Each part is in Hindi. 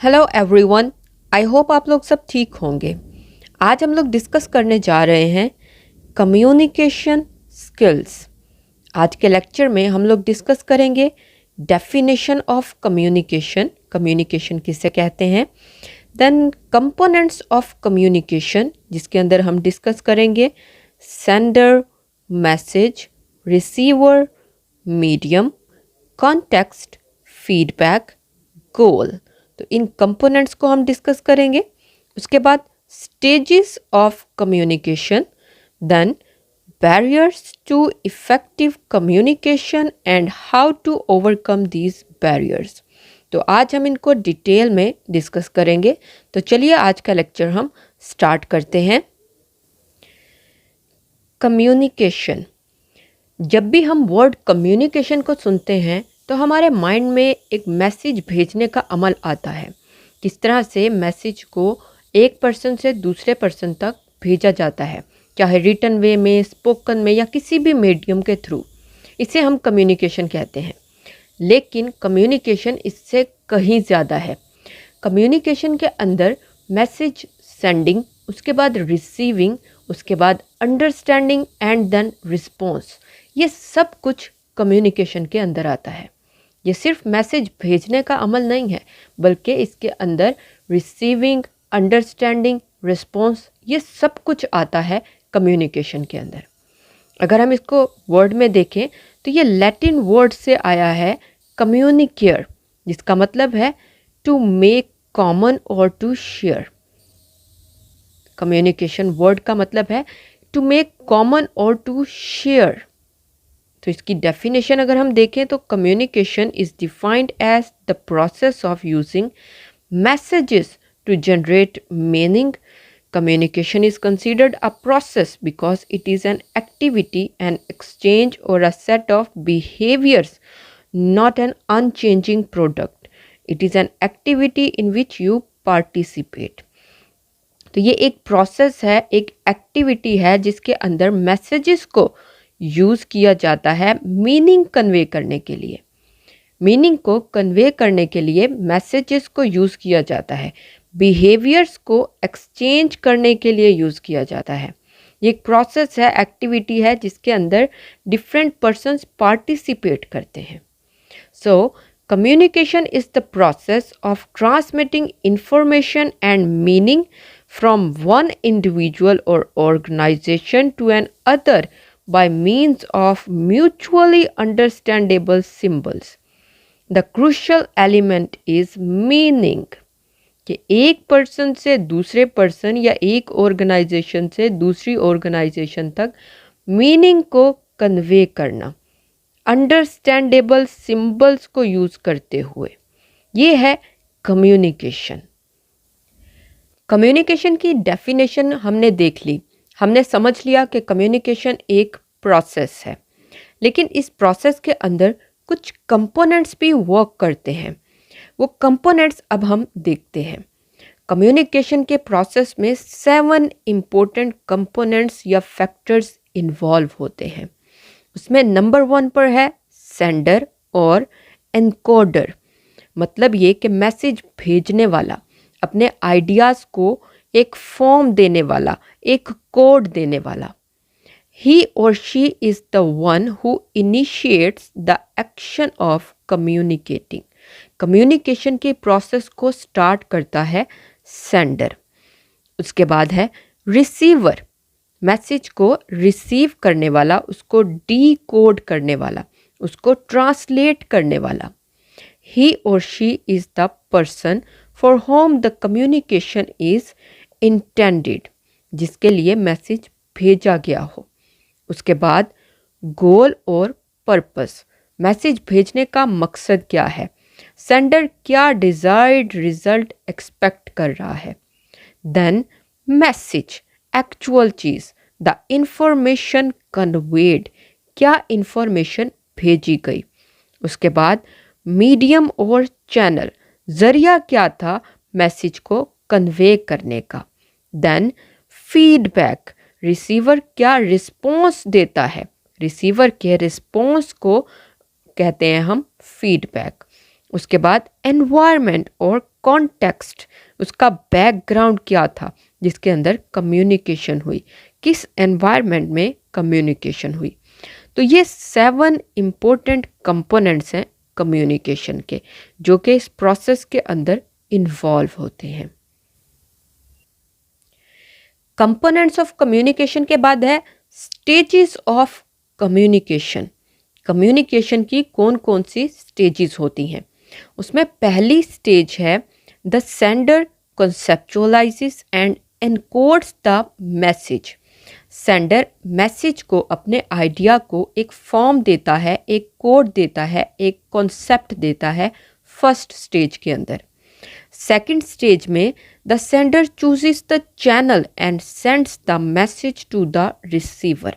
Hello everyone. आई होप आप लोग सब ठीक होंगे। आज हम लोग डिस्कस करने जा रहे हैं कम्युनिकेशन स्किल्स। आज के लेक्चर में हम लोग डिस्कस करेंगे डेफिनेशन ऑफ कम्युनिकेशन, कम्युनिकेशन किसे कहते हैं, देन कंपोनेंट्स ऑफ कम्युनिकेशन जिसके अंदर हम डिस्कस करेंगे sender, message, receiver, medium, context, feedback, goal. तो इन कंपोनेंट्स को हम डिस्कस करेंगे। उसके बाद stages of communication, then barriers to effective communication and how to overcome these barriers. तो आज हम इनको डिटेल में डिस्कस करेंगे। तो चलिए आज का लेक्चर हम स्टार्ट करते हैं। कम्युनिकेशन। जब भी हम वर्ड कम्युनिकेशन को सुनते हैं तो हमारे माइंड में एक मैसेज भेजने का अमल आता है। किस तरह से मैसेज को एक पर्सन से दूसरे पर्सन तक भेजा जाता है, चाहे रिटन वे में, स्पोकन में या किसी भी मीडियम के थ्रू। इसे हम कम्युनिकेशन कहते हैं। लेकिन कम्युनिकेशन इससे कहीं ज़्यादा है। कम्युनिकेशन के अंदर मैसेज सेंडिंग, उसके बाद रिसीविंग, उसके बाद अंडरस्टैंडिंग एंड देन रिस्पॉन्स, ये सब कुछ कम्युनिकेशन के अंदर आता है। ये सिर्फ मैसेज भेजने का अमल नहीं है, बल्कि इसके अंदर रिसीविंग, अंडरस्टैंडिंग, रिस्पॉन्स, ये सब कुछ आता है कम्युनिकेशन के अंदर। अगर हम इसको वर्ड में देखें तो ये लैटिन वर्ड से आया है कम्युनिकेयर, जिसका मतलब है टू मेक कॉमन और टू शेयर। कम्युनिकेशन वर्ड का मतलब है टू मेक कॉमन और टू शेयर। तो इसकी डेफिनेशन अगर हम देखें तो communication is defined as the process of using messages to generate meaning. Communication is considered a process because it is an activity, an exchange, or a set of behaviors, not an unchanging product. It is an activity in which you participate. तो ये एक प्रोसेस है, एक एक्टिविटी है जिसके अंदर मैसेजेस को यूज़ किया जाता है मीनिंग कन्वे करने के लिए। मीनिंग को कन्वे करने के लिए मैसेजेस को यूज़ किया जाता है, बिहेवियर्स को एक्सचेंज करने के लिए यूज़ किया जाता है। ये एक प्रोसेस है, एक्टिविटी है जिसके अंदर डिफरेंट पर्सन्स पार्टिसिपेट करते हैं। So communication is the process of transmitting information and meaning from one individual और organisation to another by means of mutually understandable symbols. The crucial element is meaning. कि एक पर्सन से दूसरे पर्सन या एक ऑर्गेनाइजेशन से दूसरी ऑर्गेनाइजेशन तक मीनिंग को कन्वे करना, अंडरस्टैंडेबल सिंबल्स को यूज़ करते हुए, ये है कम्युनिकेशन। कम्युनिकेशन की डेफिनेशन हमने देख ली, हमने समझ लिया कि कम्युनिकेशन एक प्रोसेस है। लेकिन इस प्रोसेस के अंदर कुछ कंपोनेंट्स भी वर्क करते हैं। वो कंपोनेंट्स अब हम देखते हैं। कम्युनिकेशन के प्रोसेस में 7 इम्पोर्टेंट कंपोनेंट्स या फैक्टर्स इन्वॉल्व होते हैं। उसमें नंबर 1 पर है सेंडर और एनकोडर। मतलब ये कि मैसेज भेजने वाला, अपने आइडियाज़ को एक फॉर्म देने वाला, एक कोड देने वाला। He or she is the one who initiates the action of communicating. Communication के प्रोसेस को स्टार्ट करता है सेंडर। उसके बाद है रिसीवर, मैसेज को रिसीव करने वाला, उसको डीकोड करने वाला, उसको ट्रांसलेट करने वाला। He or she is the person for whom the communication is intended, जिसके लिए मैसेज भेजा गया हो। उसके बाद गोल और पर्पस, मैसेज भेजने का मकसद क्या है, सेंडर क्या डिज़ायर्ड रिजल्ट एक्सपेक्ट कर रहा है। देन मैसेज, एक्चुअल चीज़, द इंफॉर्मेशन कन्वेड, क्या इंफॉर्मेशन भेजी गई। उसके बाद मीडियम और चैनल, ज़रिया क्या था मैसेज को कन्वे करने का। देन फीडबैक, रिसीवर क्या रिस्पॉन्स देता है, रिसीवर के रिस्पॉन्स को कहते हैं हम फीडबैक। उसके बाद एनवायरनमेंट और कॉन्टेक्स्ट, उसका बैकग्राउंड क्या था जिसके अंदर कम्युनिकेशन हुई, किस एनवायरनमेंट में कम्युनिकेशन हुई। तो ये 7 इम्पोर्टेंट कंपोनेंट्स हैं कम्युनिकेशन के, जो कि इस प्रोसेस के अंदर इन्वॉल्व होते हैं। कंपोनेंट्स ऑफ कम्युनिकेशन के बाद है स्टेजेस ऑफ कम्युनिकेशन। कम्युनिकेशन की कौन कौन सी स्टेजेस होती हैं। उसमें पहली स्टेज है the sender conceptualizes and encodes the message. Sender message को, अपने आइडिया को एक फॉर्म देता है, एक कोड देता है, एक कॉन्सेप्ट देता है फर्स्ट स्टेज के अंदर। सेकंड स्टेज में the sender chooses the channel and sends the message to the receiver.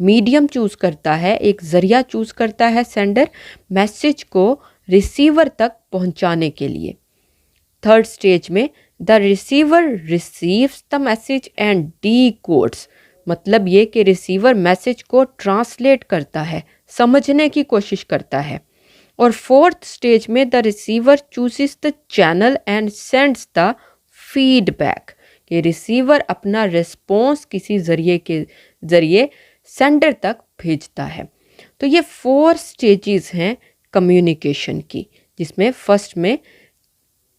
Medium choose करता है, एक जरिया चूज करता है सेंडर मैसेज को रिसीवर तक पहुंचाने के लिए। थर्ड स्टेज में the receiver receives the message and decodes, मतलब ये कि रिसीवर मैसेज को ट्रांसलेट करता है, समझने की कोशिश करता है। और फोर्थ स्टेज में the receiver chooses the channel and sends the feedback, कि रिसीवर अपना रिस्पॉन्स किसी जरिए सेंडर तक भेजता है। तो ये 4 स्टेजेस हैं कम्युनिकेशन की, जिसमें फर्स्ट में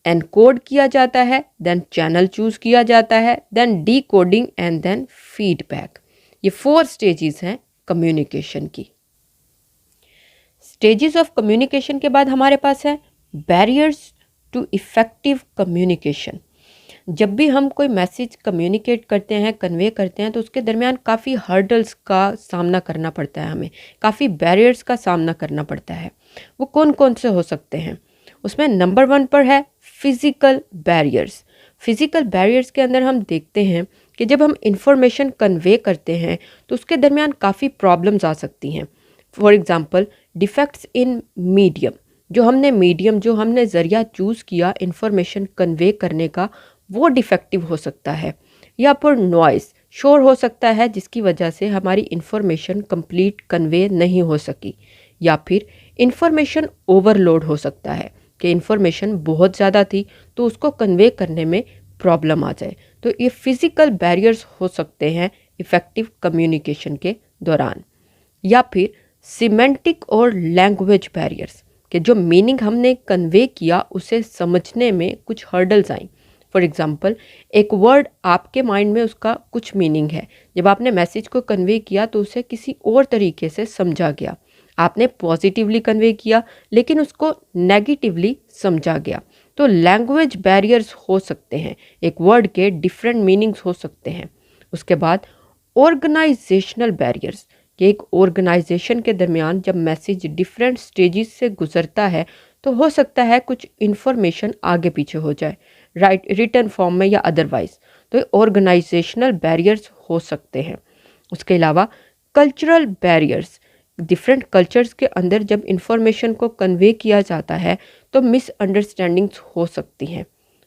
एनकोड किया जाता है, देन चैनल चूज किया जाता है, then decoding and then feedback. ये 4 स्टेजेस हैं कम्युनिकेशन की। स्टेजेस ऑफ कम्युनिकेशन के बाद हमारे पास है बैरियर्स टू इफेक्टिव कम्युनिकेशन। जब भी हम कोई मैसेज कम्युनिकेट करते हैं, कन्वे करते हैं, तो उसके दरमियान काफ़ी हर्डल्स का सामना करना पड़ता है, हमें काफ़ी बैरियर्स का सामना करना पड़ता है। वो कौन कौन से हो सकते हैं। उसमें नंबर 1 पर है फिज़िकल बैरियर्स। फिज़िकल बैरियर्स के अंदर हम देखते हैं कि जब हम इंफॉर्मेशन कन्वे करते हैं तो उसके दरमियान काफ़ी प्रॉब्लम्स आ सकती हैं। For example defects in medium, जो हमने ज़रिया चूज़ किया इंफॉर्मेशन कन्वे करने का, वो डिफेक्टिव हो सकता है। या फिर नॉइज़, शोर हो सकता है जिसकी वजह से हमारी इंफॉर्मेशन कंप्लीट कन्वे नहीं हो सकी। या फिर इंफॉर्मेशन ओवरलोड हो सकता है कि इंफॉर्मेशन बहुत ज़्यादा थी तो उसको कन्वे करने में प्रॉब्लम आ जाए। तो ये फिज़िकल बैरियर्स हो सकते हैं इफ़ेक्टिव कम्युनिकेशन के दौरान। या फिर सिमेंटिक और लैंग्वेज बैरियर्स, कि जो मीनिंग हमने कन्वे किया उसे समझने में कुछ हर्डल्स आई। फॉर एग्ज़ाम्पल, एक वर्ड आपके माइंड में उसका कुछ मीनिंग है, जब आपने मैसेज को कन्वे किया तो उसे किसी और तरीके से समझा गया। आपने पॉजिटिवली कन्वे किया लेकिन उसको नेगेटिवली समझा गया। तो लैंग्वेज बैरियर्स हो सकते हैं, एक वर्ड के डिफरेंट मीनिंग्स हो सकते हैं। उसके बाद ऑर्गेनाइजेशनल बैरियर्स, कि एक ऑर्गेनाइजेशन के दरमियान जब मैसेज डिफरेंट स्टेजेस से गुजरता है तो हो सकता है कुछ इन्फॉर्मेशन आगे पीछे हो जाए, रिटन फॉर्म में या अदरवाइज। तो ऑर्गेनाइजेशनल बैरियर्स हो सकते हैं। उसके अलावा कल्चरल बैरियर्स, डिफरेंट कल्चर्स के अंदर जब इंफॉर्मेशन को कन्वे किया जाता है तो मिसअंडरस्टैंडिंग्स हो सकती हैं।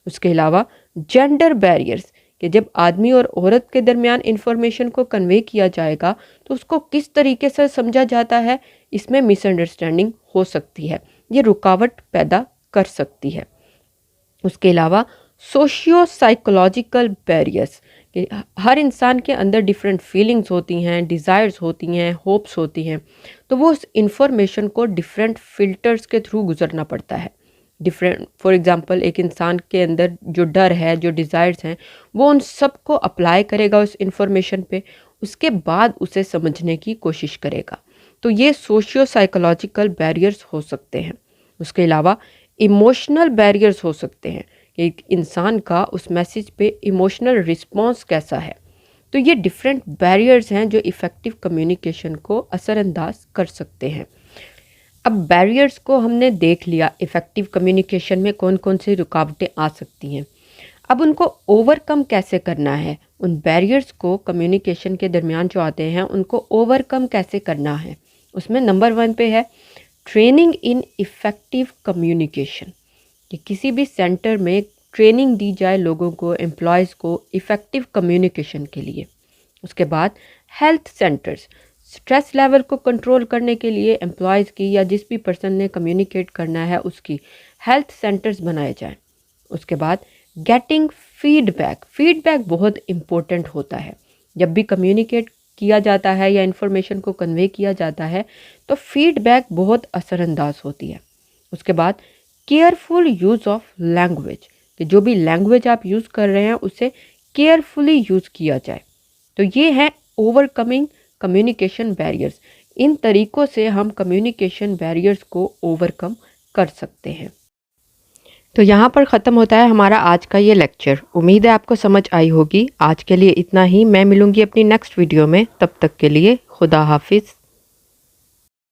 उसके अलावा जेंडर बैरियर्स, कि जब आदमी और औरत के दरमियान इंफॉर्मेशन को कन्वे किया जाएगा तो उसको किस तरीके से समझा जाता है, इसमें मिसअंडरस्टैंडिंग हो सकती है, ये रुकावट पैदा कर सकती है। उसके अलावा सोशियो साइकोलॉजिकल बैरियर्स, कि हर इंसान के अंदर डिफरेंट फीलिंग्स होती हैं, डिज़ायर्स होती हैं, होप्स होती हैं, तो वो उस इंफॉर्मेशन को डिफरेंट फ़िल्टर्स के थ्रू गुजरना पड़ता है। डिफरेंट, फॉर एग्जांपल, एक इंसान के अंदर जो डर है, जो डिज़ायर्स हैं, वो उन सब को अप्लाई करेगा उस इंफॉर्मेशन पे, उसके बाद उसे समझने की कोशिश करेगा। तो ये सोशियो साइकोलॉजिकल बैरियर्स हो सकते हैं। उसके अलावा इमोशनल बैरियर्स हो सकते हैं, कि एक इंसान का उस मैसेज पे इमोशनल रिस्पॉन्स कैसा है। तो ये डिफरेंट बैरियर्स हैं जो इफ़ेक्टिव कम्युनिकेशन को असरअंदाज कर सकते हैं। अब बैरियर्स को हमने देख लिया, इफ़ेक्टिव कम्युनिकेशन में कौन कौन सी रुकावटें आ सकती हैं। अब उनको ओवरकम कैसे करना है, उन बैरियर्स को कम्युनिकेशन के दरमियान जो आते हैं उनको ओवरकम कैसे करना है। उसमें नंबर 1 पे है ट्रेनिंग इन इफ़ेक्टिव कम्युनिकेशन, कि किसी भी सेंटर में ट्रेनिंग दी जाए लोगों को, एम्प्लॉयज़ को इफ़ेक्टिव कम्युनिकेशन के लिए। उसके बाद हेल्थ सेंटर्स, स्ट्रेस लेवल को कंट्रोल करने के लिए एम्प्लॉयज़ की या जिस भी पर्सन ने कम्युनिकेट करना है उसकी हेल्थ सेंटर्स बनाए जाएं। उसके बाद गेटिंग फीडबैक बहुत इम्पोर्टेंट होता है। जब भी कम्युनिकेट किया जाता है या इन्फॉर्मेशन को कन्वे किया जाता है तो फीडबैक बहुत असरअंदाज होती है। उसके बाद केयरफुल यूज़ ऑफ लैंग्वेज, कि जो भी लैंग्वेज आप यूज़ कर रहे हैं उसे केयरफुली यूज़ किया जाए। तो ये है ओवरकमिंग कम्युनिकेशन बैरियर्स। इन तरीक़ों से हम कम्युनिकेशन बैरियर्स को ओवरकम कर सकते हैं। तो यहाँ पर ख़त्म होता है हमारा आज का ये लेक्चर। उम्मीद है आपको समझ आई होगी। आज के लिए इतना ही। मैं मिलूँगी अपनी नेक्स्ट वीडियो में। तब तक के लिए खुदा हाफिज़।